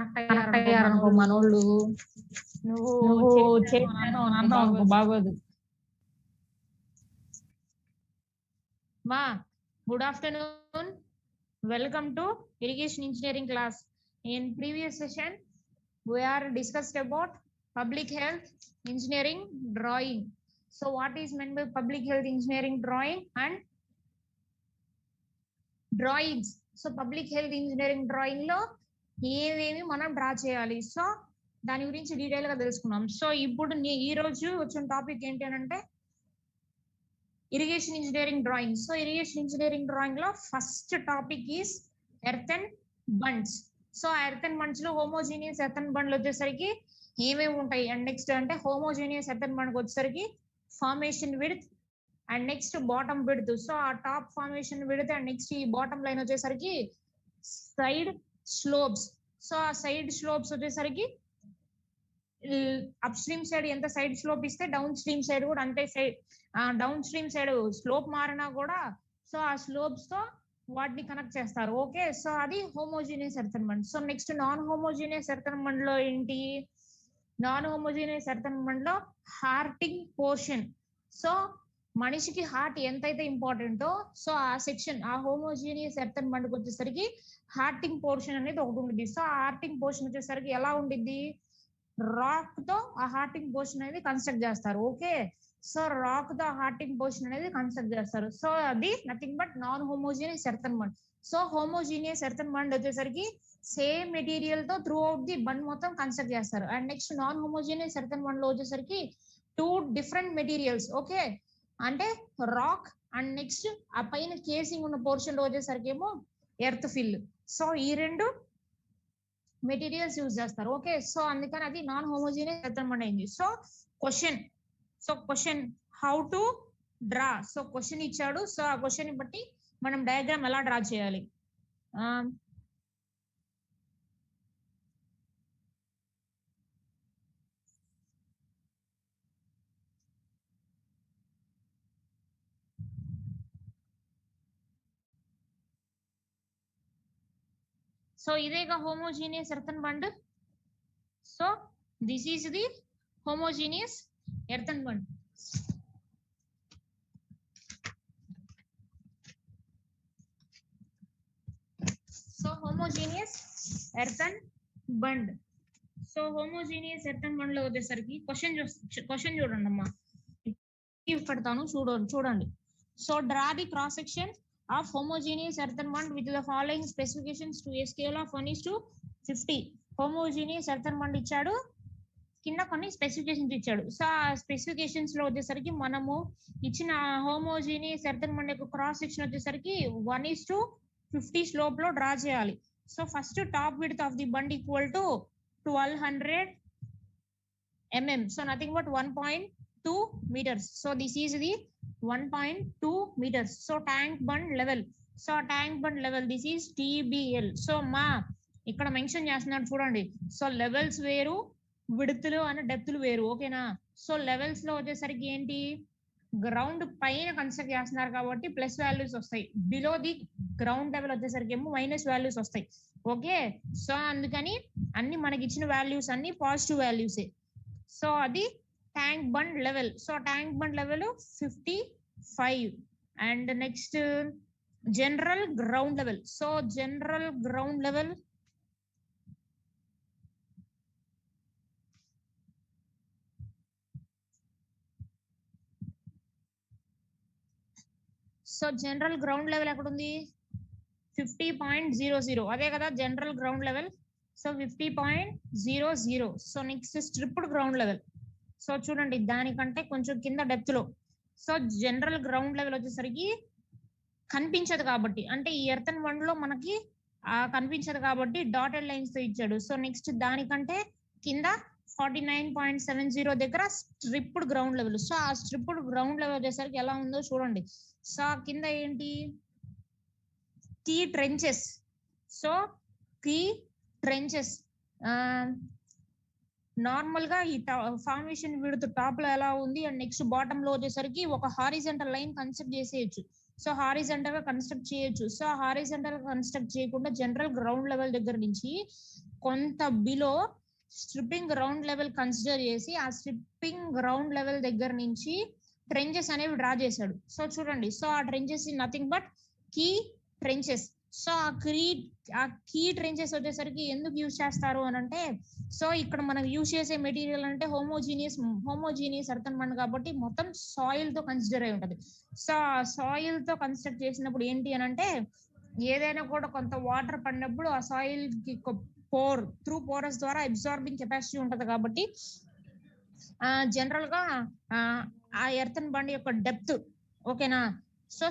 Connect అయ్యారనుకో మనోళ్ళు, నువ్వు చేసాను అని అంటావు అనుకో బాగోదు. మా good afternoon, welcome to irrigation engineering class. In previous session we are discussed about public health engineering drawing. So what is meant by public health engineering drawing and drawings? So public health engineering drawing లో ఏవేమి మనం draw చేయాలి, so దాని గురించి detail గా తెలుసుకున్నాం. So ఇప్పుడు ఈ రోజు వచ్చిన టాపిక్ ఏంటి అని అంటే irrigation engineering drawing. So irrigation engineering drawing లో first topic is earthen bunds. So earthen bunds లో హోమోజీనియస్ ఎర్తన్ బండ్లు వచ్చేసరికి ఏమేమి ఉంటాయి, అండ్ నెక్స్ట్ అంటే హోమోజీనియస్ ఎర్తన్ బండ్కి వచ్చేసరికి formation width and next bottom width. So ఆ top formation width and next ఈ బాటమ్ లైన్ వచ్చేసరికి సైడ్ స్లోప్స్. సో ఆ సైడ్ స్లోప్స్ వచ్చేసరికి అప్ స్ట్రీమ్ సైడ్ ఎంత సైడ్ స్లోప్ ఇస్తే డౌన్ స్ట్రీమ్ సైడ్ కూడా అంతే side, down stream side slope మారినా కూడా సో ఆ స్లోప్స్ తో వాటిని కనెక్ట్ చేస్తారు. ఓకే, సో అది homogeneous earthen bund. So next non homogeneous earthen bund లో ఏంటి, నాన్ హోమోజీనియస్ ఎర్తన్ బండ్ లో హార్టింగ్ పోర్షన్. సో మనిషికి హార్ట్ ఎంతైతే ఇంపార్టెంటో సో ఆ సెక్షన్ ఆ హోమోజీనియస్ ఎర్తన్ బండ్కి వచ్చేసరికి హార్టింగ్ పోర్షన్ అనేది ఒకటి ఉంటుంది. సో ఆ హార్టింగ్ పోర్షన్ వచ్చేసరికి ఎలా ఉండిద్ది, రాక్ తో ఆ హార్టింగ్ పోర్షన్ అనేది కన్స్ట్రక్ట్ చేస్తారు. ఓకే, సో రాక్ తో హార్టింగ్ పోర్షన్ అనేది కన్స్ట్రక్ట్ చేస్తారు. సో అది nothing but non homogeneous earthen bund. So homogeneous earthen bund వచ్చేసరికి సేమ్ మెటీరియల్ తో త్రూ అవుట్ ది బండ్ మొత్తం కన్స్ట్రక్ట్ చేస్తారు. And next non homogeneous earthen bund లో వచ్చేసరికి 2 డిఫరెంట్ మెటీరియల్స్. ఓకే, అంటే రాక్ అండ్ నెక్స్ట్ ఆ పైన కేసింగ్ ఉన్న పోర్షన్ లో వచ్చేసరికి ఏమో ఎర్త్ ఫిల్. సో ఈ రెండు మెటీరియల్స్ యూజ్ చేస్తారు. ఓకే, సో అందుకని అది నాన్ హోమోజీనియస్ ఎర్తన్ బండ్ అయింది. So question how to draw. So question ఇచ్చాడు, సో ఆ క్వశ్చన్ బట్టి మనం డయాగ్రామ్ ఎలా డ్రా చేయాలి. సో ఇదేగా homogeneous earthen bund. So this is the homogeneous earthen bund. So homogeneous earthen bund. So homogeneous earthen bund లో వచ్చేసరికి క్వశ్చన్ చూడండి అమ్మా, పెడతాను చూడండి. So draw the cross section of homogeneous earthen band with the following specifications to a scale of 1:50. homogeneous earthen band ఇచ్చాడు, కింద కొన్ని specifications ఇచ్చాడు. సో ఆ స్పెసిఫికేషన్స్ లో వచ్చేసరికి మనము ఇచ్చిన హోమోజీనియస్ ఎర్తన్ బండ్ యొక్క క్రాస్ సెక్షన్ వచ్చేసరికి 1:50 స్లోప్ లో డ్రా చేయాలి. So first top width of the bund equal to 1200 mm. So nothing but 1.2 meters. So this is the 1.2 meters. So tank bund level. So tank bund level this is TBL. So మా ఇక్కడ mention చేస్తున్నాడు చూడండి. So levels వేరు, విడ్త్లు and డెప్త్లు వేరు. ఓకేనా, so levels లో వచ్చేసరికి ఏంటి, గ్రౌండ్ పైన కన్స్ట్రక్ట్ చేస్తున్నారు కాబట్టి ప్లస్ వాల్యూస్ వస్తాయి, బిలో ది గ్రౌండ్ లెవెల్ వచ్చేసరికి ఏమో మైనస్ వాల్యూస్ వస్తాయి. ఓకే, సో అందుకని అన్ని మనకి ఇచ్చిన వాల్యూస్ అన్ని పాజిటివ్ వాల్యూసే. సో అది tank bund level. So tank bund level 55. And next general ground level. So general ground level so general ground level ఎక్కడ ఉంది, 50.00. అదే కదా general ground level. So 50.00. So next stripped ground level. So చూడండి దానికంటే కొంచెం కింద depth లో. So general ground level వచ్చేసరికి కనిపించదు కాబట్టి, అంటే ఈ ఎర్తన్ బండ్ లో మనకి కనిపించదు కాబట్టి డాటెడ్ లైన్స్ తో ఇచ్చాడు. సో నెక్స్ట్ దానికంటే కింద 49.70 దగ్గర స్ట్రిప్డ్ గ్రౌండ్ లెవెల్. సో ఆ స్ట్రిప్డ్ గ్రౌండ్ లెవెల్ వచ్చేసరికి ఎలా ఉందో చూడండి. సో కింద ఏంటి, key trenches. So key trenches normal గా ఈ ఫార్మేషన్ విడ్త్ టాప్ లో ఎలా ఉంది అండ్ నెక్స్ట్ బాటమ్ లో వచ్చేసరికి ఒక హారిజంటల్ లైన్ కన్స్ట్రక్ట్ చేసేయచ్చు. సో హారిజంటల్ గా కన్స్ట్రక్ట్ చేయొచ్చు. సో హారిజంటల్ గా కన్స్ట్రక్ట్ చేయకుండా జనరల్ గ్రౌండ్ లెవెల్ దగ్గర నుంచి కొంత below stripping ground level consider చేసి ఆ స్ట్రిప్పింగ్ గ్రౌండ్ లెవెల్ దగ్గర నుంచి ట్రెంచెస్ అనేవి డ్రా చేశాడు. సో చూడండి, సో ఆ trenches nothing but key trenches. So ఆ కీ ట్రెంచెస్ వచ్చేసరికి ఎందుకు యూజ్ చేస్తారు అని అంటే, సో ఇక్కడ మనం యూజ్ చేసే మెటీరియల్ అంటే హోమోజీనియస్ ఎర్తన్మెంట్ కాబట్టి మొత్తం సాయిల్ తో కన్సిడర్ అయి ఉంటది. సో ఆ సాయిల్ తో కన్స్ట్రక్ట్ చేసినప్పుడు ఏంటి అని అంటే, ఏదైనా కూడా కొంత వాటర్ పడినప్పుడు ఆ సాయిల్ కి త్రూ పోరస్ ద్వారా అబ్సార్బింగ్ కెపాసిటీ ఉంటది కాబట్టి జనరల్ గా ఆ ఎర్తన్ బండ్ యొక్క డెప్త్, ఓకేనా, సో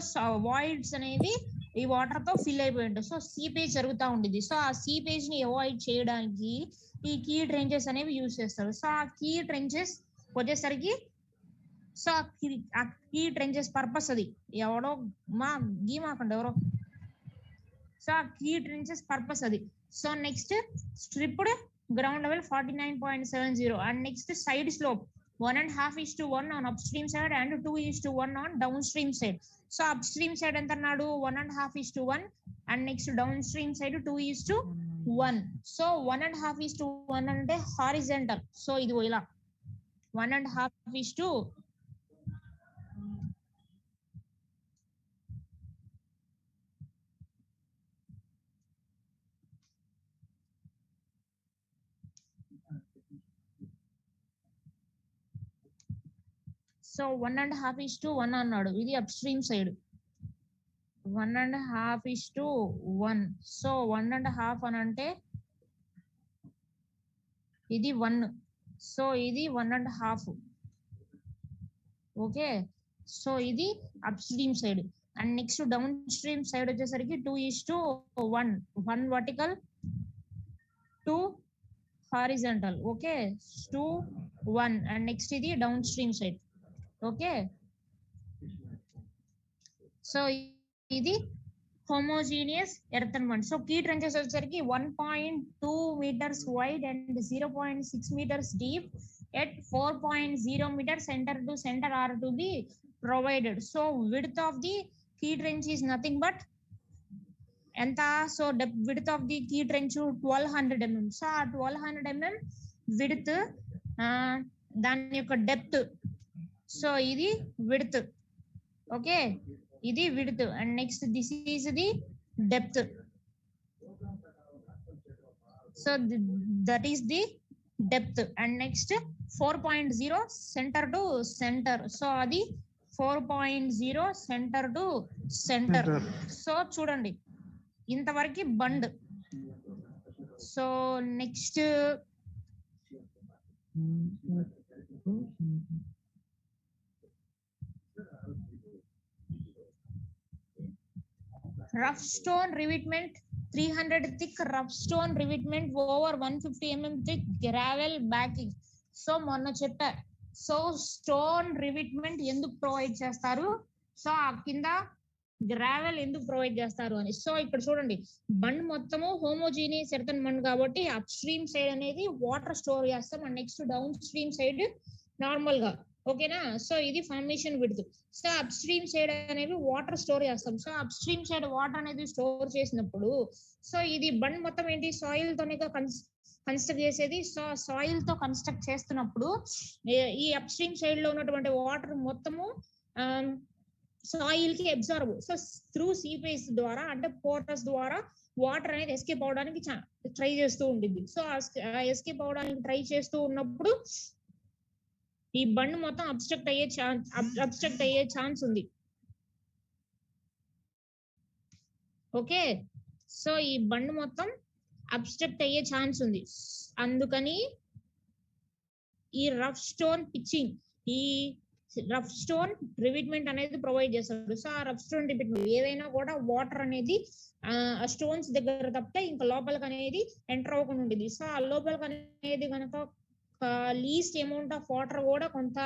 వాయిడ్స్ అనేవి ఈ వాటర్ తో ఫిల్ అయిపోయి ఉంటాయి. సో సీపేజ్ జరుగుతూ ఉండేది. సో ఆ సీపేజ్ ని అవాయిడ్ చేయడానికి ఈ కీ ట్రెంచెస్ అనేవి యూజ్ చేస్తారు. సో ఆ కీ ట్రెంచెస్ వచ్చేసరికి, సో ఆ కీ ట్రెంచెస్ పర్పస్ అది ఎవడో గీమాకండి ఎవరో. సో ఆ కీ ట్రెంచెస్ పర్పస్ అది. So next stripped ground level 49.70 and next side slope 1.5:1 on upstream side and 2:1 on downstream side. So upstream side ఎంత అన్నాడు 1.5:1 and next downstream side 2:1. So 1.5:1 అంటే horizontal. So ఇది ఇలా 1.5:. సో 1.5:1 అన్నాడు. ఇది upstream side 1.5:1. So 1.5 అని అంటే ఇది 1. సో ఇది 1.5. ఓకే, సో ఇది upstream side. And next down stream side వచ్చేసరికి 2:1. 1 vertical 2 horizontal. Okay, 2:1 and next ఇది down stream side. Okay, so ఇది హోమోజీనియస్ ఎర్తన్మెంట్. సో కీ ట్రెంచెస్ వచ్చేసరికి 1.2 meters wide and 0.6 meters deep at 4.0 meters center to center are to be provided. So width of the key trench is nothing but ఎంత, so width of the key trench 1200 mm. So ఆ 1200 mm width, దాని యొక్క depth, so ఇది width. Okay, ఇది width and next this is the depth. So that is the depth and next 4.0 centre to centre. So అది 4.0 centre to centre. So చూడండి ఇంతవరకు bund. So next rough stone revetment, 300 thick rough stone revetment over 150 mm thick gravel backing. So మొన్న చెప్పా, so stone revetment ఎందుకు provide చేస్తారు, so ఆ కింద gravel ఎందుకు ప్రొవైడ్ చేస్తారు అని. సో ఇక్కడ చూడండి బండ్ మొత్తము హోమోజీనియస్ ఎర్తన్ బండ్ కాబట్టి అప్ స్ట్రీమ్ సైడ్ అనేది వాటర్ స్టోర్ చేస్తాం and next down stream side normal గా. ఓకేనా, సో ఇది formation width. So up stream side అనేది వాటర్ స్టోర్ చేస్తాం. So up stream side water అనేది స్టోర్ చేసినప్పుడు, సో ఇది బండ్ మొత్తం ఏంటి సాయిల్ తోనే కన్స్ట్రక్ట్ చేసేది. సో సాయిల్ తో కన్స్ట్రక్ట్ చేస్తున్నప్పుడు ఈ అప్ స్ట్రీమ్ సైడ్ లో ఉన్నటువంటి వాటర్ మొత్తము సాయిల్ కి అబ్జర్వ్, సో త్రూ సీపేజ్ ద్వారా అంటే పోరస్ ద్వారా వాటర్ అనేది ఎస్కేప్ అవడానికి ట్రై చేస్తూ ఉంటుంది. సో ఎస్కేప్ అవడానికి ట్రై చేస్తూ ఉన్నప్పుడు ఈ బండ్ మొత్తం అబ్స్ట్రక్ట్ అయ్యే ఛాన్స్ ఉంది. ఓకే, సో ఈ బండ్ మొత్తం అబ్స్ట్రక్ట్ అయ్యే ఛాన్స్ ఉంది. అందుకని ఈ రఫ్ స్టోన్ పిచ్చింగ్, ఈ రఫ్ స్టోన్ రివిట్మెంట్ అనేది ప్రొవైడ్ చేస్తారు. సో ఆ రఫ్ స్టోన్ రివిట్మెంట్ ఏదైనా కూడా వాటర్ అనేది ఆ స్టోన్స్ దగ్గర తప్పితే ఇంకా లోపలికి అనేది ఎంటర్ అవ్వకుండా ఉండేది. సో ఆ లోపలికి అనేది కనుక లీస్ట్ అమౌంట్ ఆఫ్ వాటర్ కూడా కొంత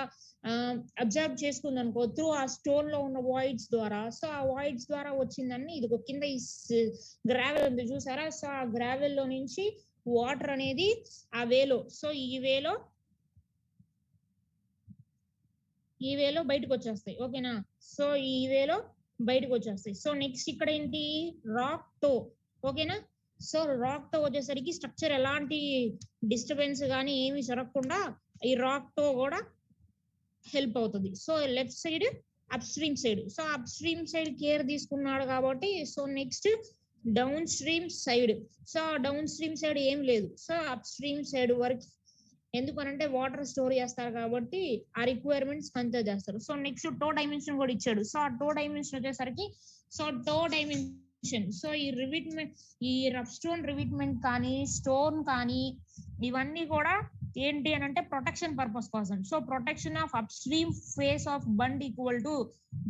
అబ్జర్వ్ చేసుకుంది అనుకో త్రూ ఆ స్టోన్ లో ఉన్న వాయిడ్స్ ద్వారా. సో ఆ వాయిడ్స్ ద్వారా వచ్చిందని ఇది కింద ఈ గ్రావెల్ ఉంది చూసారా. సో ఆ గ్రావెల్ లో నుంచి వాటర్ అనేది ఆ వేలో, సో ఈ వేలో బయటకు వచ్చేస్తాయి. ఓకేనా, సో ఈ వేలో బయటకు వచ్చేస్తాయి. సో నెక్స్ట్ ఇక్కడ ఏంటి రాక్ టో. ఓకేనా, సో రాక్ తో వచ్చేసరికి స్ట్రక్చర్ ఎలాంటి డిస్టర్బెన్స్ కానీ ఏమి జరగకుండా ఈ రాక్ తో కూడా హెల్ప్ అవుతుంది. So left side up stream side, so up stream side care తీసుకున్నాడు కాబట్టి so next down stream side, so down stream side ఏం లేదు, సో అప్ స్ట్రీమ్ సైడ్ వరకు ఎందుకనంటే వాటర్ స్టోర్ చేస్తారు కాబట్టి ఆ రిక్వైర్మెంట్స్ కన్సిడర్ చేస్తారు. సో నెక్స్ట్ టో డైమెన్షన్ కూడా ఇచ్చాడు. సో ఆ టో డైమెన్షన్ వచ్చేసరికి సో టో డైమెన్షన్, సో ఈ రివిట్మెంట్, ఈ రఫ్ స్టోన్ రివిట్మెంట్ కానీ స్టోన్ కానీ ఇవన్నీ కూడా ఏంటి అని అంటే ప్రొటెక్షన్ పర్పస్ కోసం. So protection of up stream face of bund equal to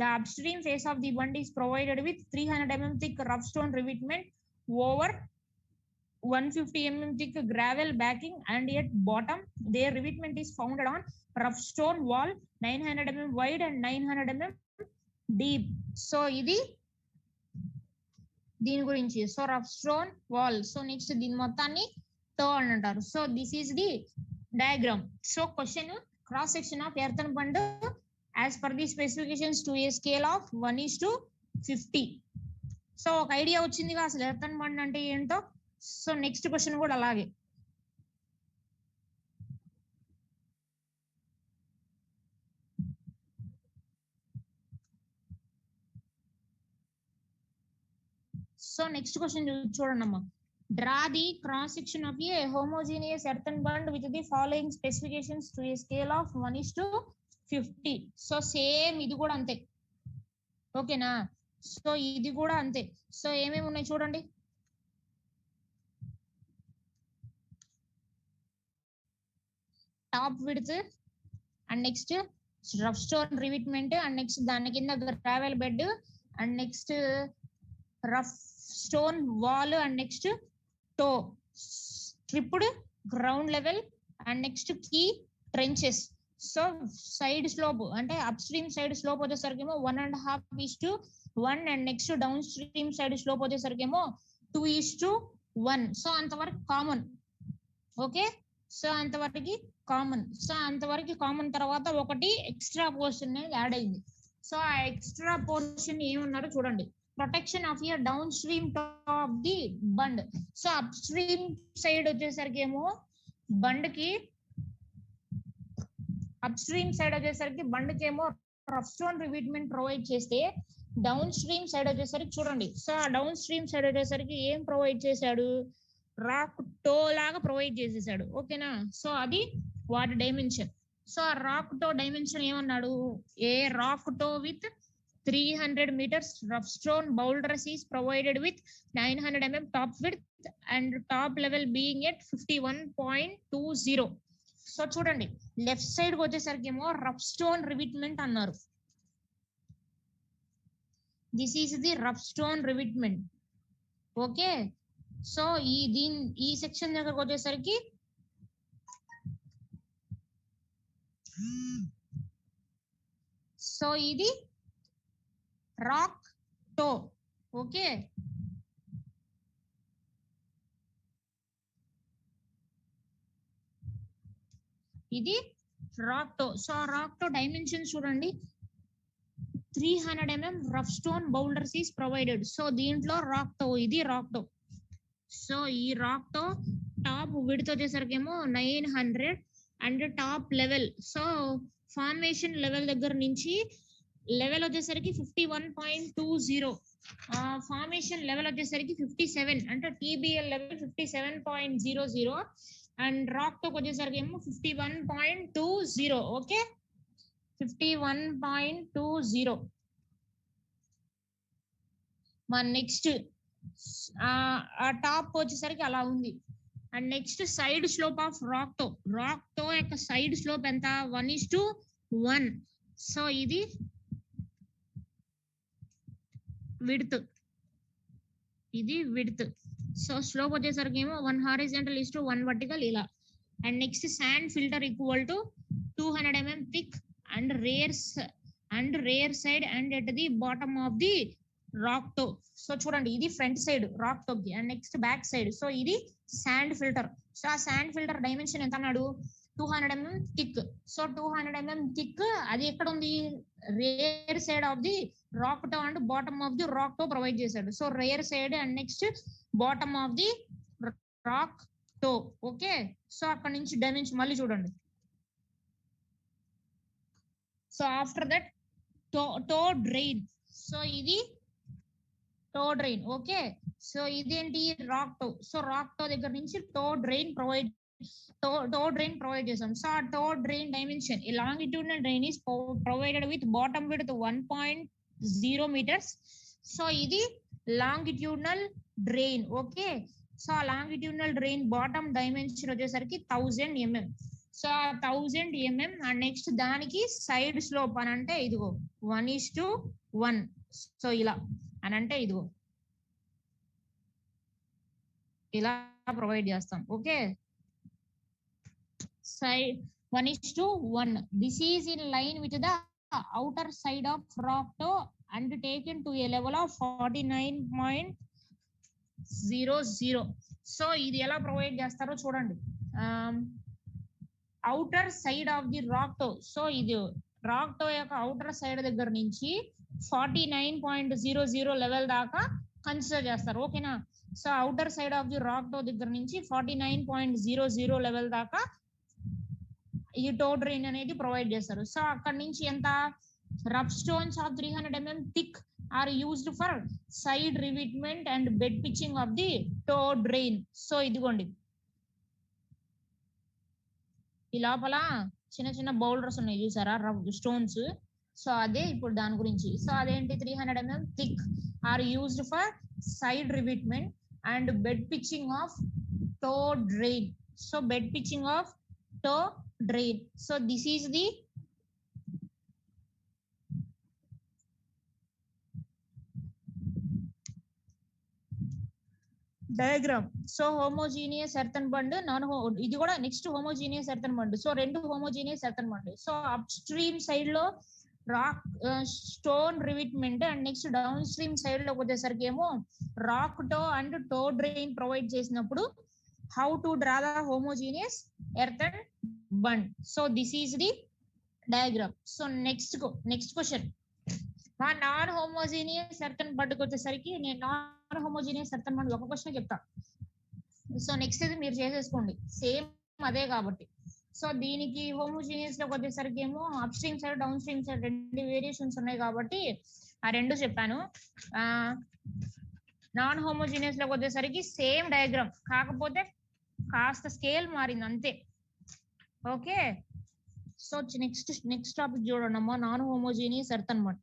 the up stream face of the bund is provided with 300 mm thick rough stone revetment over 150 mm thick gravel backing, and at bottom their revetment is founded on rough stone wall 900 mm wide and 900 mm deep. So ఇది దీని గురించి. So rough stone wall, so next దీని మొత్తాన్ని to అని అంటారు. So this is the diagram. So question, cross section of earthen bund as per the specifications to A scale of 1:50. So ఒక idea వచ్చిందిగా అసలు ఎర్తన్ బండ్ అంటే ఏంటో. So next question కూడా అలాగే. సో నెక్స్ట్ క్వశ్చన్ చూడండి అమ్మా. Draw the cross section of A homogeneous earthen bund with the following specifications to A scale of 1:50. So same ఇది కూడా అంతే, ఓకేనా. సో ఇది కూడా అంతే. సో ఏమేమి ఉన్నాయి చూడండి. Top width and next rough stone revetment and next దాని కింద gravel bed and next rough stone wall and next toe stripped ground level and next key trenches. So side slope అంటే upstream side slope వచ్చేసరికి ఏమో 1.5:1 and next down stream side slope వచ్చేసరికి ఏమో 2:1. So అంతవరకు common, okay. So అంతవరకు common. So అంతవరకు common తర్వాత ఒకటి ఎక్స్ట్రా పోర్షన్ యాడ్ అయింది. సో ఆ ఎక్స్ట్రా పోర్షన్ ఏమన్నారో చూడండి. Protection of year down stream of the bund. So up stream side వచ్చేసరికి ఏమో బండ్కి, అప్ స్ట్రీమ్ సైడ్ వచ్చేసరికి బండ్కి ఏమో రఫ్ స్టోన్ రివిట్మెంట్ ప్రొవైడ్ చేస్తే డౌన్ స్ట్రీమ్ సైడ్ వచ్చేసరికి చూడండి. సో ఆ డౌన్ స్ట్రీమ్ సైడ్ వచ్చేసరికి ఏం ప్రొవైడ్ చేశాడు, రాక్ టో లాగా ప్రొవైడ్ చేసేసాడు, ఓకేనా. సో అది వాటి డైమెన్షన్. సో ఆ రాక్ టో డైమెన్షన్ ఏమన్నాడు, a rock toe with 300 meters rough stone boulders is provided with 900 mm top width and top level being at 51.20. So చూడండి లెఫ్ట్ సైడ్ వచ్చేసరికి ఏమో రఫ్ స్టోన్ రివిట్మెంట్ అన్నారు. This is the rough stone revetment, okay. So ఈ section దగ్గరకు వచ్చేసరికి so ఇది rock toe, okay. ఇది rock toe. So rock toe dimension చూడండి. 300 mm rough stone boulders is provided. So దీంట్లో రాక్ టో, ఇది rock toe. So ఈ rock toe top width వచ్చేసరికి ఏమో 900 and top level, so formation level దగ్గర నుంచి level వచ్చేసరికి 51.20, ఫార్మేషన్ లెవెల్ వచ్చేసరికి 57 అంటే టీబీఎల్ లెవెల్ 57.00 అండ్ రాక్ తో వచ్చేసరికి ఏమో 51.20, ఓకే. 51.20. మన నెక్స్ట్ ఆ టాప్ వచ్చేసరికి అలా ఉంది. And next side slope of rock తో యొక్క సైడ్ స్లోప్ ఎంత, 1:1. సో ఇది విడ్త్, ఇది విడ్త్. సో స్లోప్ వచ్చేసరికి ఏమో 1 horizontal is to 1 vertical ఇలా. And next sand filter equal to 200 mm thick and rear side and at the bottom of the rock toe. So చూడండి ఇది front side rock toe కి and next back side. So ఇది sand filter. So ఆ sand filter dimension ఎంత అన్నాడు, 200 mm thick. So 200 mm thick అది ఎక్కడ ఉంది, rear side of the rock toe and bottom of the rock toe provide చేశాడు. So rear side and next bottom of the rock toe. Okay, so అక్కడ నుంచి dimension మళ్ళీ చూడండి. So after that toe drain. So ఇది toe drain. Okay, so ఇదేంటి rock toe. So rock toe దగ్గర నుంచి toe drain provide చేసాం. So ఆ toe drain dimension longitudinal drain is provided with bottom width 1.0 meters. So ఇది longitudinal drain. Okay, so ఆ longitudinal drain bottom dimension వచ్చేసరికి 1000 mm. So 1000 mm and next దానికి side slope అని అంటే ఇదిగో 1:1. So ఇలా అని అంటే ఇదిగో ఇలా ప్రొవైడ్ చేస్తాం. Okay, side 1:1. This is in line with the outer side of rock toe and taken to a level of 49.00. So ఇది ఎలా ప్రొవైడ్ చేస్తారో చూడండి. Outer side of the rock toe. So ఇది రాక్ టో యొక్క అవుటర్ సైడ్ దగ్గర నుంచి 49.00 level దాకా కన్సిడర్ చేస్తారు. ఓకేనా, so outer side of the rock toe దగ్గర నుంచి 49.00 లెవెల్ దాకా ఈ టో డ్రైన్ అనేది ప్రొవైడ్ చేస్తారు. సో అక్కడ నుంచి ఎంత rough stones of 300 mm thick are used for side revetment and bed pitching of the to drain. So ఇదిగోండి ఈ లోపల చిన్న చిన్న బౌల్డర్స్ ఉన్నాయి చూసారా, రఫ్ స్టోన్స్. సో అదే ఇప్పుడు దాని గురించి. సో అదేంటి 300 mm thick are used for side revetment and bed pitching of toe drain. So bed pitching of toe drain. So this is the diagram. So homogeneous earthen bund, ఇది కూడా next homogeneous earthen bund. So రెండు homogeneous earthen bund. సో upstream side లో rock stone revetment and next down stream సైడ్ లోకి వచ్చేసరికి ఏమో rock toe and toe drain provide చేసినప్పుడు how to draw the homogeneous earthen bund. So this is the diagram. So next question. మా non homogeneous earthen బడ్ వచ్చేసరికి నేను non homogeneous earthen బడ్ ఒక question చెప్తా. సో నెక్స్ట్ ఇది మీరు చేసేసుకోండి, సేమ్ అదే కాబట్టి. సో దీనికి హోమోజీనియస్ లోకి వచ్చేసరికి ఏమో up stream side down stream side రెండు వేరియేషన్స్ ఉన్నాయి కాబట్టి ఆ రెండు చెప్పాను. నాన్ హోమోజీనియస్ లోకి వచ్చేసరికి సేమ్ డయాగ్రామ్, కాకపోతే కాస్త స్కేల్ మారింది అంతే. ఓకే, సో నెక్స్ట్ టాపిక్ చూడండి అమ్మా, నాన్ హోమోజీనియస్ ఎర్తన్ బడ్.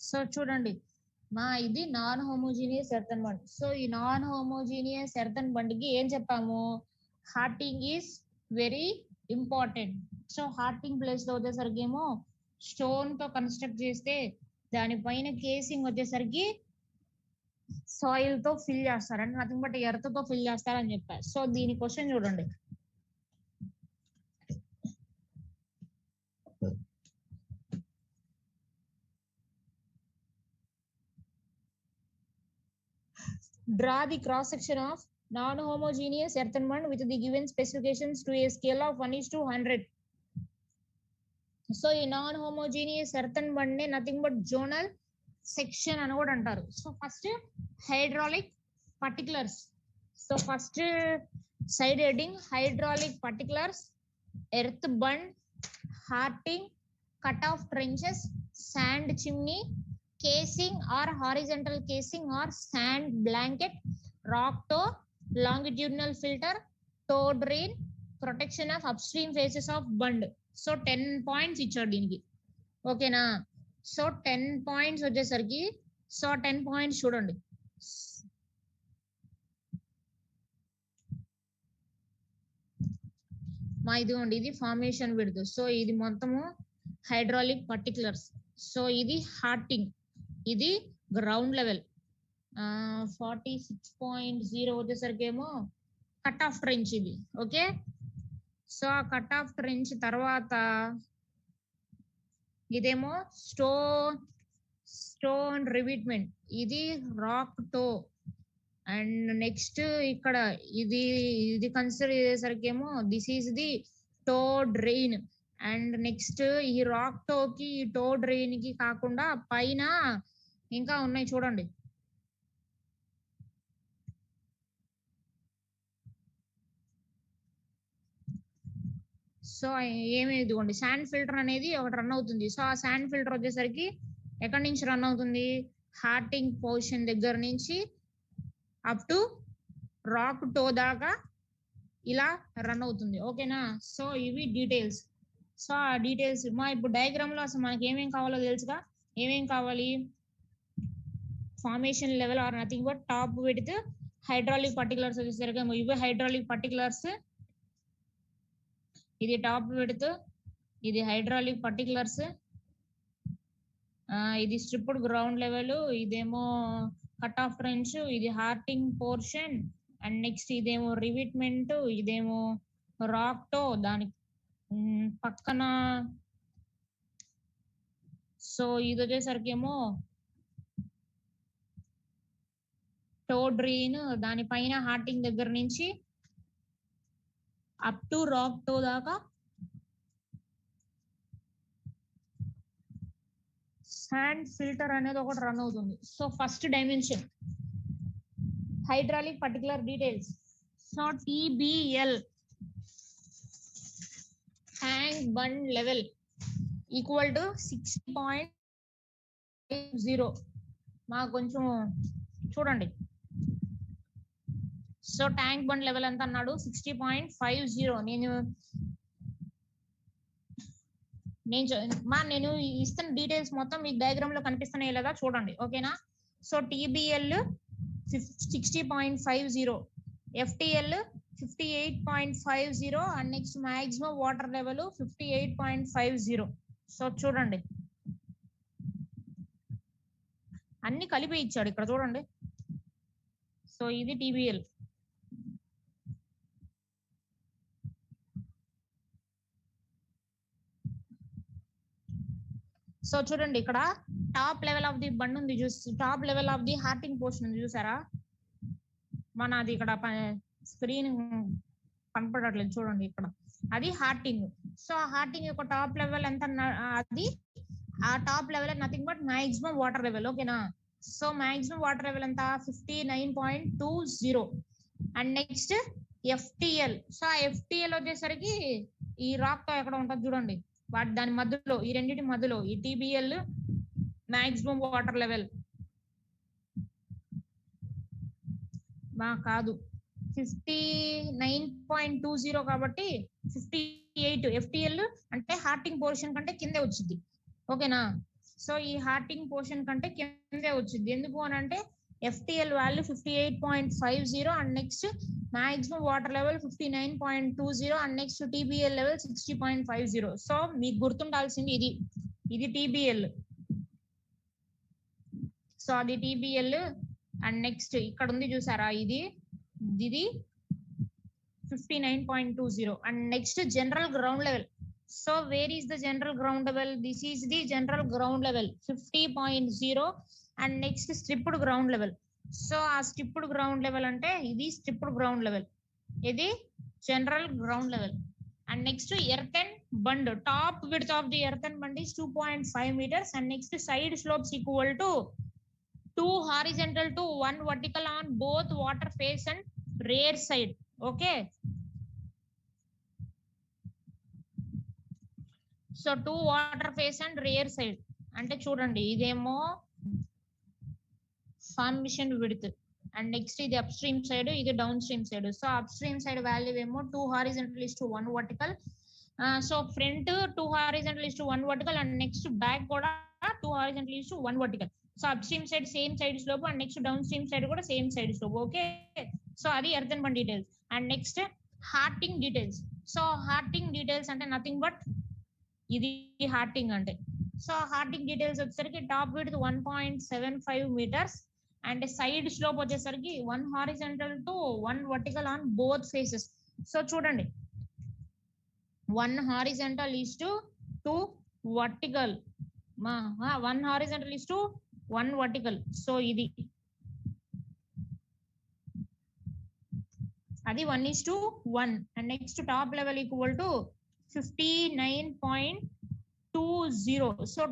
సో చూడండి మా ఇది non homogeneous earthen bund. So ఈ నాన్ హోమోజీనియస్ ఎర్తన్ బండ్ కి ఏం చెప్పాము, hurting is very important. So hurting place లో వచ్చేసరికి ఏమో స్టోన్ తో కన్స్ట్రక్ట్ చేస్తే దానిపైన కేసింగ్ వచ్చేసరికి సాయిల్ తో ఫిల్ చేస్తారని, నథింగ్ బట్ ఎర్త్ తో ఫిల్ చేస్తారని చెప్పారు. సో దీని క్వశ్చన్ చూడండి. Draw the cross section of non-homogeneous earthen bund with the given specifications to a scale of 1:100. So ఈ నాన్ హోమోజీనియస్ ఎర్తన్ బండ్ నే నథింగ్ బట్ జోనల్ సెక్షన్ అని కూడా అంటారు. So first hydraulic particulars. So first side heading hydraulic particulars, earth bund, hurting, cut off trenches, sand chimney, casing or horizontal casing or sand blanket, rock toe, longitudinal filter, toe drain, protection of upstream faces of bund. So 10 points ఇచ్చాడు దీనికి. ఓకేనా, so 10 points వచ్చేసరికి so 10 points చూడండి. మా ఇదిగోండి ఇది formation width. So ఇది మొత్తము హైడ్రాలిక్ పర్టికులర్స్. సో ఇది హార్టింగ్, ఇది గ్రౌండ్ లెవెల్. 46.0 వచ్చేసరికి ఏమో కట్ ఆఫ్ ట్రెంచ్ ఇది. ఓకే, సో ఆ కట్ ఆఫ్ ట్రెంచ్ తర్వాత ఇదేమో స్టోన్ రివిట్మెంట్, ఇది రాక్ టో. అండ్ నెక్స్ట్ ఇక్కడ ఇది ఇది కన్సిడర్ చేసేసరికి ఏమో this is the toe drain. And next ఈ రాక్ టోకి ఈ టో డ్రెయిన్ కి కాకుండా పైన ఇంకా ఉన్నాయి చూడండి. సో ఏమి ఇదిగోండి శాండ్ ఫిల్టర్ అనేది ఒకటి రన్ అవుతుంది. సో ఆ శాండ్ ఫిల్టర్ వచ్చేసరికి ఎక్కడి నుంచి రన్ అవుతుంది, హార్టింగ్ పొజిషన్ దగ్గర నుంచి అప్ టు రాక్ టో దాకా ఇలా రన్ అవుతుంది. ఓకేనా. సో ఇవి డీటెయిల్స్. సో ఆ డీటెయిల్స్ మా ఇప్పుడు డయాగ్రామ్ లో అసలు మనకి ఏమేం కావాలో తెలుసుగా. ఏమేం కావాలి, formation level or nothing but top width, hydraulic particulars వచ్చేసరికి ఇవి హైడ్రాలిక్ పర్టికులర్స్. ఇది టాప్ విడ్త్, ఇది హైడ్రాలిక్ పర్టికులర్స్, ఇది స్ట్రిప్డ్ గ్రౌండ్ లెవెల్, ఇదేమో కట్ ఆఫ్ ట్రెంచ్, ఇది హార్టింగ్ పోర్షన్. అండ్ నెక్స్ట్ ఇదేమో రివిట్మెంట్, ఇదేమో రాక్ టో దాని పక్కన. సో ఇది వచ్చేసరికి ఏమో టో డ్రెయిన్, దానిపైన హార్టింగ్ దగ్గర నుంచి అప్ టు రాక్ టో దాకా శాండ్ ఫిల్టర్ అనేది ఒకటి రన్ అవుతుంది. So first dimension hydraulic particular details. So TBL tank bund level equal to 60.50. మాకు కొంచెం చూడండి. సో ట్యాంక్ బండ్ లెవెల్ ఎంత అన్నాడు, 60.50. నేను ఇస్తున్న డీటెయిల్స్ మొత్తం మీకు డయాగ్రామ్ లో కనిపిస్తున్నాయి లేదా చూడండి. ఓకేనా. So TBL 60.50, FTL 58.50 and next maximum water level 58.50. So చూడండి అన్ని కలిపి ఇచ్చాడు ఇక్కడ చూడండి. సో ఇది TBL. సో చూడండి ఇక్కడ top level of the bund ఉంది, top level of the hearting portion ఉంది చూసారా. మన అది ఇక్కడ స్క్రీన్ కనపడట్లేదు చూడండి ఇక్కడ, అది హార్టింగ్. సో ఆ హార్టింగ్ యొక్క టాప్ లెవెల్ ఎంత, అది ఆ top level nothing but maximum water level. ఓకేనా. సో మాక్సిమం వాటర్ లెవెల్ ఎంత 59.20. And next FTL. సో ఆ FTL వచ్చేసరికి ఈ రాక్ తో ఎక్కడ ఉంటుంది చూడండి, దాని మధ్యలో, ఈ రెండింటి మధ్యలో ఈ TBL మాక్సిమం వాటర్ లెవెల్ కాదు 59.20 కాబట్టి 58. FTL అంటే హార్టింగ్ పోర్షన్ కంటే కిందే వచ్చింది. ఓకేనా. సో ఈ హార్టింగ్ పోర్షన్ కంటే కిందే వచ్చింది ఎందుకు అని అంటే FTL value 58.50 and next maximum water level 59.20 and next TBL level 60.50. So మీకు గుర్తుండాల్సింది ఇది TBL. సో అది TBL. అండ్ నెక్స్ట్ ఇక్కడ ఉంది చూసారా, ఇది 59.20 and next general ground level. So where is the general ground level, this is the general ground level 50.0 and next stripped ground level. So ఆ stripped ground level అంటే ఇది stripped ground level, ఇది general ground level. And next earthen bund, top width of the earthen bund is 2.5 meters and next side slopes equal to 2 horizontal to 1 vertical on both water face and rear side. Okay. So 2 water face and rear side అంటే చూడండి ఇదేమో formation width and next ఇది upstream side, ఇది down stream side. So up stream side value ఏమో 2 horizontal to 1 vertical. So front 2 horizontal to 1 vertical and next back కూడా 2 horizontal to 1 vertical. So up stream side same side slope and next down stream side కూడా same side slope. Okay. So అది earthen bund details. And next hurting details. So hurting details అంటే nothing but ఇది hurting అంటే. So hurting details వచ్చేసరికి top width 1.75 meters and side slope వచ్చేసరికి 1 horizontal to 1 vertical on both faces. So చూడండి 1 horizontal is to 2 vertical. 1 horizontal is to 1 vertical. So ఇది అది 1:1 and next top level equal to 59.20. So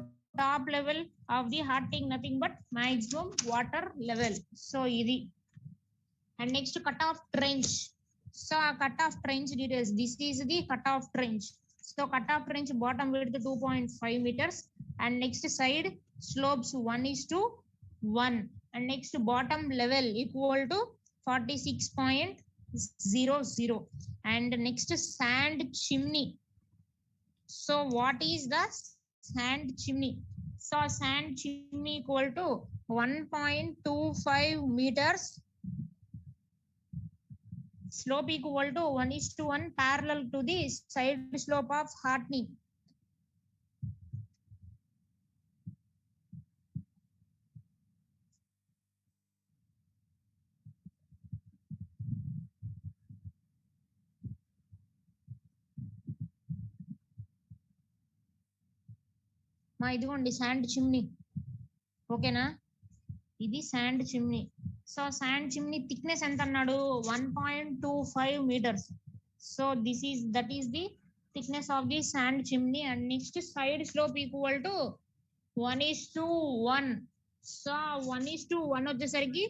top level of the hearting nothing but maximum water level. So ఇది and next cutoff trench. So cutoff trench details. This is the cutoff trench. So cutoff trench bottom width 2.5 meters and next side slopes 1:1 and next bottom level equal to 46.00 and next sand chimney. So what is the sand chimney? So sand chimney equal to 1.25 meters, slope equal to 1:1 parallel to the side slope of heartening. మా ఇదిగోండి sand chimney, ఓకేనా? ఇది sand chimney. So sand chimney thickness ఎంత అన్నాడు? 1.25 metres. So that is the thickness of the sand chimney and next side slope equal to 1:1. So 1:1 వచ్చేసరికి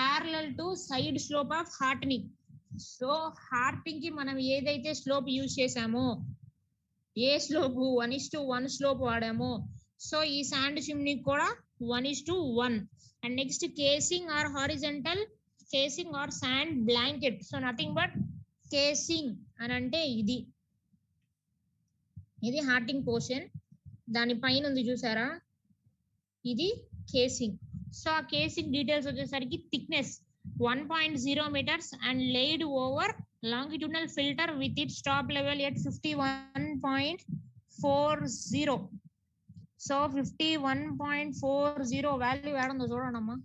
parallel to side slope of hearting. So hearting కి మనం ఏదైతే slope use చేసామో, ఏ slope 1:1 slope వాడామో, so ఈ శాండ్ చిమ్నీ కూడా 1:1 and next casing or horizontal casing or sand blanket. So nothing but casing అని అంటే ఇది హార్టింగ్ పోర్షన్, దాని పైన ఉంది చూసారా, ఇది కేసింగ్. సో ఆ కేసింగ్ డీటెయిల్స్ వచ్చేసరికి thickness 1.0 meters and laid over longitudinal filter with its top level at 51.40. So 51.40 value ఏడుందో చూడండమ్మా.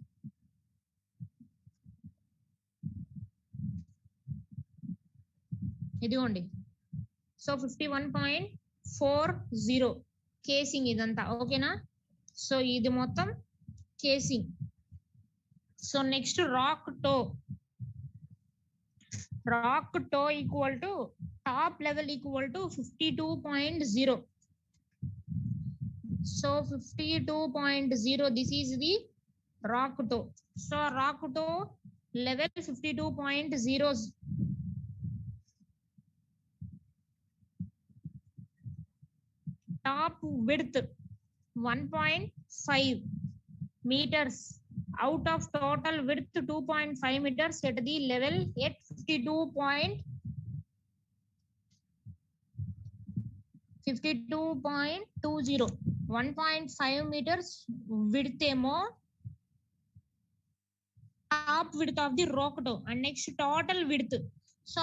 ఇదిగోండి. సో 51.40 కేసింగ్ ఇదంతా, ఓకేనా? సో ఇది మొత్తం casing. So next rock toe. Rock toe equal to top level equal to 52.0. So 52.0 this is the rock toe. So rock toe level 52.0. Top width 1.5 meters out of total width 2.5 meters at the level at 52.20. 1.5 meters width ఏమో top width of the rock toe and next total width. So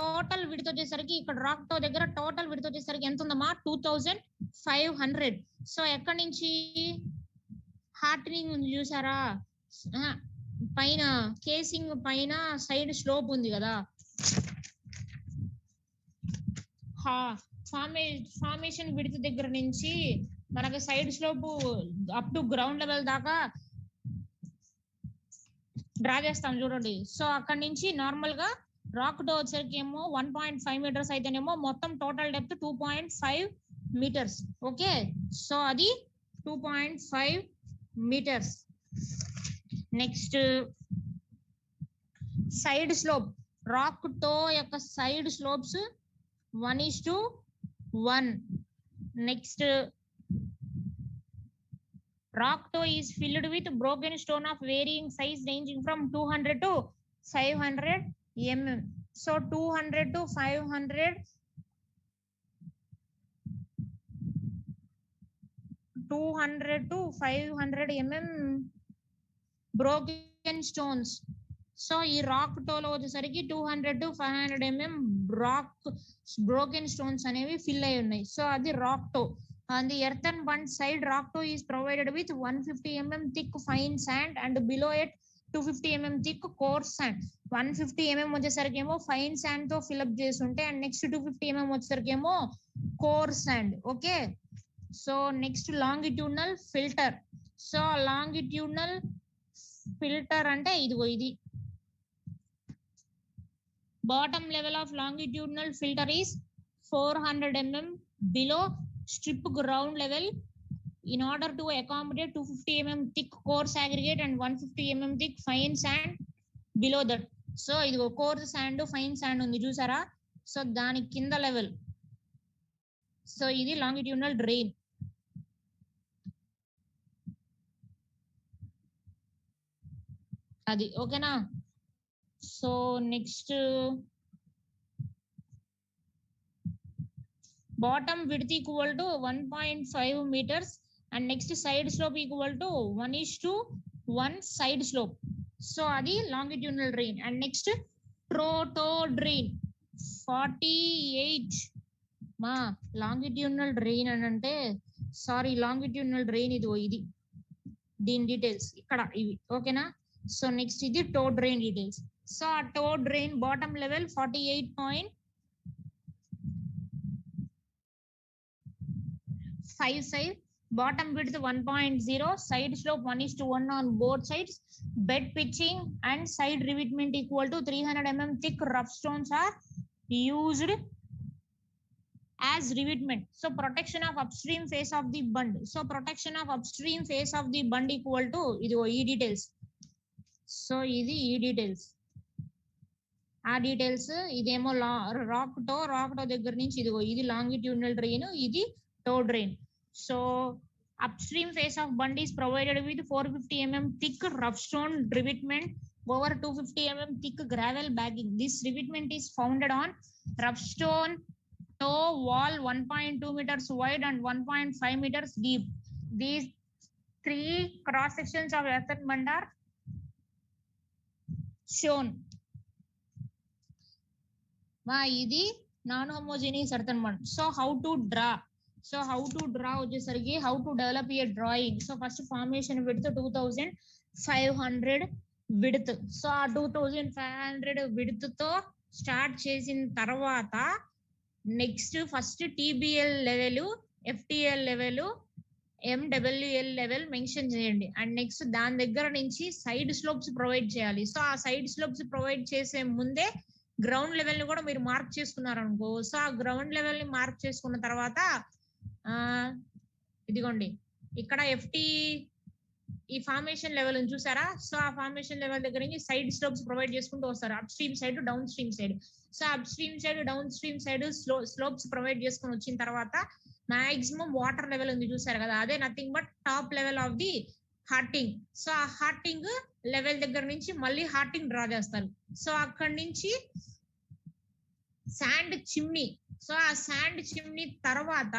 total width వచ్చేసరికి ఇక్కడ rock toe దగ్గర total width వచ్చేసరికి ఎంత ఉందమ్మా? 2500. So ఎక్కడి నుంచి heartening ఉంది చూసారా, పైన కేసింగ్ పైన సైడ్ స్లోప్ ఉంది కదా, ఫార్మేషన్ విడ్త్ దగ్గర నుంచి మనకి side slope up to ground level దాకా డ్రా చేస్తాం చూడండి. సో అక్కడ నుంచి నార్మల్ గా రాక్ టో వచ్చేసరికి ఏమో 1.5 meters అయితేనేమో మొత్తం total depth 2.5 meters. Okay, so అది 2.5 meters. Next side slope. Rock toe యొక్క side slopes 1:1. Next rock toe is filled with broken stone of varying size ranging from 200 to 500 mm. So 200 to 500 mm broken stones. So ఈ rock టోలో వచ్చేసరికి 200 to 500 mm broken stones అనేవి fill అయి ఉన్నాయి. So అది rock toe. On the earthen bund side, rock toe is provided with 150 mm thick fine sand and below it 250 mm thick course sand. 150 mm వచ్చేసరికి ఏమో fine sand తో fill up చేసి ఉంటే, and next 250 mm వచ్చేసరికి ఏమో core sand. Okay, so next longitudinal filter. So longitudinal filter అంటే ఇదిగో ఇది. Bottom level of longitudinal filter is 400 mm below strip ground level in order to accommodate 250 mm thick coarse aggregate and 150 mm thick fine sand below that. So ఇది course sand fine sand ఉంది చూసారా, so దాని కింద level. So ఇది longitudinal drain. అది ఓకేనా. So next bottom width equal to 1.5 meters and next side slope equal to 1:1 side slope. So అది longitudinal drain. and next troto drain 48. మా longitudinal drain అని అంటే సారీ longitudinal drain ఇది దీని details ఇక్కడ ఇవి ఓకేనా. సో నెక్స్ట్ ఇది టో డ్రైన్ డీటెయిల్స్. సో ఆ toe drain bottom level 48.55, bottom width 1.0, side slope 1:1 on both sides, bed pitching and side revetment equal to 300 mm thick rough stones are used as revetment. So protection of upstream face of the bund. So protection of upstream face of the bund equal to idigo e details. So ఇది ఈ details. ఆ details ఇదేమో rock toe దగ్గర నుంచి ఇదిగో ఇది longitudinal drain, ఇది toe drain. So upstream face of bund is provided with 450 mm thick rough stone revetment over 250 mm thick gravel bagging. This revetment is founded on rough stone toe wall 1.2 meters wide and 1.5 meters deep. These three cross sections of earthen bund are shown. ఇది non homogeneous earthen bund. So how to draw వచ్చేసరికి how to develop a drawing. So first formation width 2500 width. So ఆ 2500 width తో start చేసిన తర్వాత next first TBL level, FTL level, MWL level mention చేయండి. And next దాని దగ్గర నుంచి side slopes provide చేయాలి. సో ఆ సైడ్ స్లోప్స్ ప్రొవైడ్ చేసే ముందే గ్రౌండ్ లెవెల్ ని కూడా మీరు మార్క్ చేసుకున్నారు అనుకో. సో ఆ గ్రౌండ్ లెవెల్ ని మార్క్ చేసుకున్న తర్వాత ఇదిగోండి ఇక్కడ ఈ ఫార్మేషన్ లెవెల్ చూసారా. సో ఆ ఫార్మేషన్ లెవెల్ దగ్గర నుంచి సైడ్ స్లోప్స్ ప్రొవైడ్ చేసుకుంటూ వస్తారు, up stream side, down stream side. So up stream side, down stream side slopes provide చేసుకుని వచ్చిన తర్వాత మాక్సిమం వాటర్ లెవెల్ ఉంది చూసారు కదా, అదే nothing but top level of the hurting. So ఆ హార్టింగ్ లెవెల్ దగ్గర నుంచి మళ్ళీ హార్టింగ్ డ్రా చేస్తారు. సో అక్కడి నుంచి శాండ్ చిమ్నీ. సో ఆ శాండ్ చిమ్నీ తర్వాత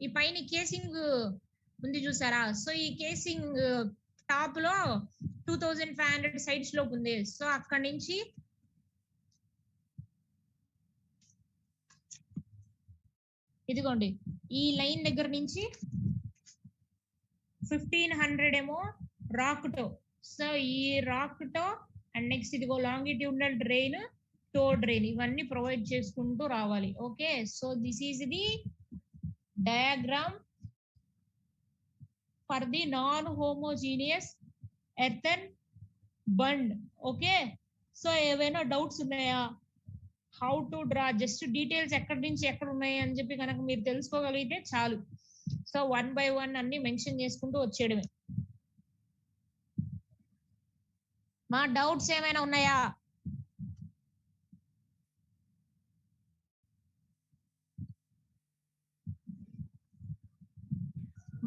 ఈ పైన కేసింగ్ ఉంది చూసారా. సో ఈ కేసింగ్ టాప్ లో 2500 సైడ్ స్లోప్ ఉంది. సో అక్కడి నుంచి ఇదిగోండి ఈ లైన్ దగ్గర నుంచి 1500 ఏమో రాక్ టో. సో ఈ రాక్ టో అండ్ నెక్స్ట్ ఇదిగో లాంగిట్యూడినల్ డ్రైన్, టో డ్రైన్, ఇవన్నీ ప్రొవైడ్ చేసుకుంటూ రావాలి. Okay, so this is the diagram for the non homogeneous earthen bund. Okay, so ఏవైనా డౌట్స్ ఉన్నాయా? How to draw, just details ఎక్కడి నుంచి ఎక్కడ ఉన్నాయి అని చెప్పి కనుక మీరు తెలుసుకోగలిగితే చాలు. సో 1 by 1 అన్ని మెన్షన్ చేసుకుంటూ వచ్చేయడమే. మా డౌట్స్ ఏమైనా ఉన్నాయా?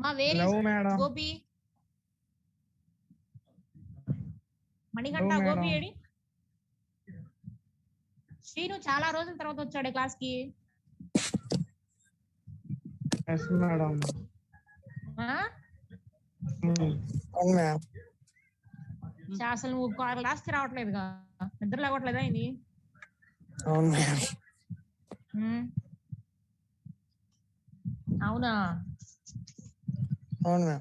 మా వేరే గోపి, మణికంఠ, గోపి ఏడి? శ్రీను చాలా రోజుల తర్వాత వచ్చాడు క్లాస్ కి. అసలు నువ్వు క్లాస్ కి రావట్లేదుగా, నిద్ర లేవట్లేదా ఇది? అవునా,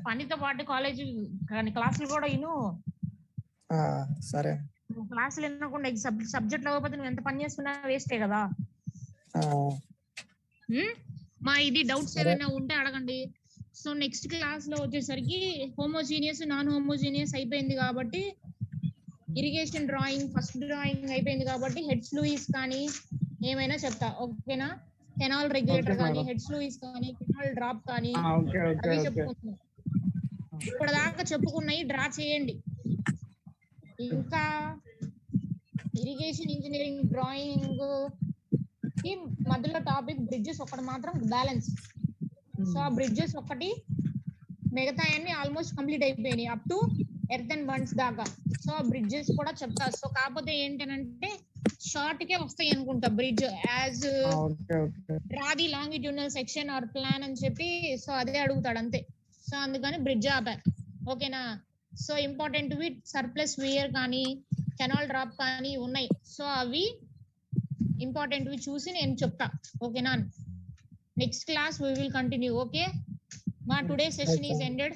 పనితో పాటు కాలేజీ క్లాసులు కూడా ఇను. సరే. క్లాసులు వినకుండా సబ్జెక్ట్ అవ్వకపోతే నువ్వు ఎంత పని చేసుకున్నా వేస్టే కదా. మా ఇది డౌట్స్ ఏమైనా ఉంటే అడగండి. సో నెక్స్ట్ క్లాస్ లో వచ్చేసరికి హోమోజీనియస్ నాన్ హోమోజీనియస్ అయిపోయింది కాబట్టి, ఇరిగేషన్ డ్రాయింగ్ ఫస్ట్ డ్రాయింగ్ అయిపోయింది కాబట్టి హెడ్స్ లూయిస్ కానీ ఏమైనా చెప్తా. ఓకేనా? కెనాల్ రెగ్యులేటర్ కానీ, హెడ్స్ లూయిస్ కానీ, కెనాల్ డ్రాప్ కానీ అవి చెప్పుకుంటున్నాం. ఇప్పటిదాకా చెప్పుకున్నాయి డ్రా చేయండి. ఇంకా ఇరిగేషన్ ఇంజనీరింగ్ డ్రాయింగ్ కి మధ్యలో టాపిక్ బ్రిడ్జెస్ ఒకటి మాత్రం బ్యాలెన్స్. సో ఆ బ్రిడ్జెస్ ఒకటి, మిగతా అన్ని ఆల్మోస్ట్ కంప్లీట్ అయిపోయినాయి up to earth and bunds దాకా. సో ఆ బ్రిడ్జెస్ కూడా చెప్తా. సో కాకపోతే ఏంటంటే షార్ట్ కే వస్తాయి అనుకుంటా bridge as rather longitudinal section or plan అని చెప్పి. సో అదే అడుగుతాడు అంతే. సో అందుకని బ్రిడ్జ్ ఆపా. ఓకేనా? సో ఇంపార్టెంట్ వి సర్ప్లస్ వియర్ కానీ కెనాల్ డ్రాప్ కానీ ఉన్నాయి. సో అవి ఇంపార్టెంట్ వి చూసి నేను చెప్తా. ఓకేనా? Next class we will continue. Okay, ma, today's session is ended.